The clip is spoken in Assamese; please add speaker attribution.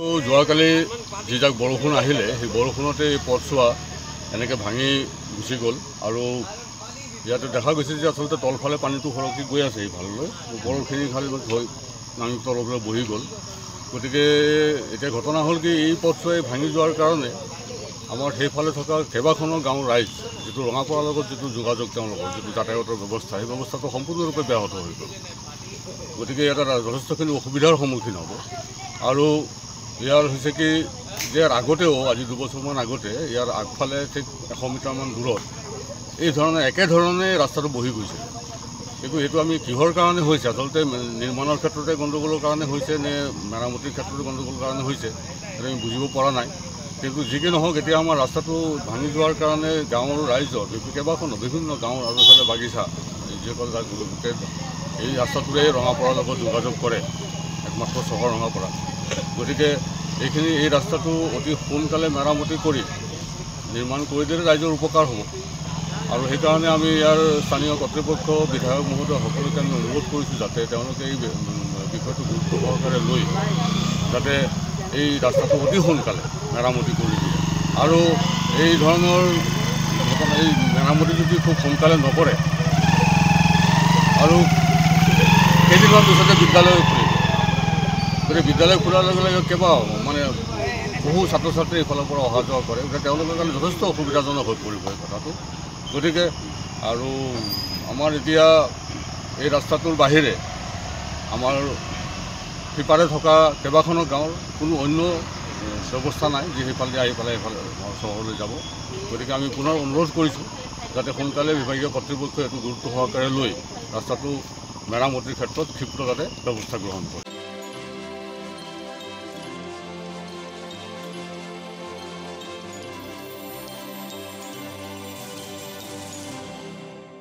Speaker 1: যোৱাকালি যিজাক বৰষুণ আহিলে সেই বৰষুণতে পথছোৱা এনেকৈ ভাঙি গুচি গ'ল আৰু ইয়াতে দেখা গৈছে যে আচলতে তলফালে পানীটো সৰকি গৈ আছে এইফাললৈ ওপৰৰখিনি খালি নামি তলফালে বহি গ'ল। গতিকে এতিয়া ঘটনা হ'ল কি এই পথছোৱাই ভাঙি যোৱাৰ কাৰণে আমাৰ সেইফালে থকা কেইবাখনো গাঁৱৰ ৰাইজ যিটো ৰঙাপাৰাৰ লগত যিটো যোগাযোগ তেওঁলোকৰ যিটো যাতায়াতৰ ব্যৱস্থা সেই ব্যৱস্থাটো সম্পূৰ্ণৰূপে ব্যাহত হৈ গ'ল। গতিকে ইয়াতে যথেষ্টখিনি অসুবিধাৰ সন্মুখীন হ'ব। আৰু ইয়াৰ হৈছে কি যে ইয়াৰ আগতেও আজি 2 বছৰমান আগতে ইয়াৰ আগফালে ঠিক 100 মিটাৰমান দূৰত এই ধৰণে একেধৰণে ৰাস্তাটো বহি গৈছে। কিন্তু এইটো আমি কিহৰ কাৰণে হৈছে, আচলতে নিৰ্মাণৰ ক্ষেত্ৰতে গণ্ডগোলৰ কাৰণে হৈছে নে মেৰামতিৰ ক্ষেত্ৰতে গণ্ডগোলৰ কাৰণে হৈছে সেইটো আমি বুজিব পৰা নাই। কিন্তু যি কি নহওক এতিয়া আমাৰ ৰাস্তাটো ভাঙি যোৱাৰ কাৰণে গাঁৱৰ ৰাইজৰ কেইবাখনো বিভিন্ন গাঁৱৰ আৰু এইফালে বাগিচা যিসকল গোটেই এই ৰাস্তাটোৰে ৰঙাপাৰাৰ লগত যোগাযোগ কৰে, একমাত্ৰ চহৰ ৰঙাপাৰা। গতিকে এই ৰাস্তাটো অতি সোনকালে মেৰামতি কৰি নিৰ্মাণ কৰি দিলে ৰাইজৰ উপকাৰ হ'ব। আৰু সেইকাৰণে আমি ইয়াৰ স্থানীয় কৰ্তৃপক্ষ বিধায়ক মহোদয় সকলোকে আমি অনুৰোধ কৰিছোঁ যাতে তেওঁলোকে এই বিষয়টো গুৰুত্ব সহকাৰে লৈ যাতে এই ৰাস্তাটো অতি সোনকালে মেৰামতি কৰি দিয়ে। আৰু এই ধৰণৰ এই মেৰামতি যদি খুব সোনকালে নকৰে আৰু কেইদিনমান পিছতে বিদ্যালয় খুলিব। গতিকে বিদ্যালয় খোলাৰ লগে লগে বহু ছাত্ৰ ছাত্ৰী এইফালৰ পৰা অহা যোৱা কৰে, গতিকে তেওঁলোকৰ কাৰণে যথেষ্ট অসুবিধাজনক হৈ পৰিব এই কথাটো। গতিকে আৰু আমাৰ এতিয়া এই ৰাস্তাটোৰ বাহিৰে আমাৰ সিপাৰে থকা কেইবাখনো গাঁৱৰ কোনো অন্য ব্যৱস্থা নাই যি সেইফালে আহি পেলাই এইফালে চহৰলৈ যাব। গতিকে আমি পুনৰ অনুৰোধ কৰিছোঁ যাতে সোনকালে বিভাগীয় কৰ্তৃপক্ষই এইটো গুৰুত্ব সহকাৰে লৈ ৰাস্তাটো মেৰামতিৰ ক্ষেত্ৰত ক্ষীপ্ৰ যাতে ব্যৱস্থা গ্ৰহণ কৰে।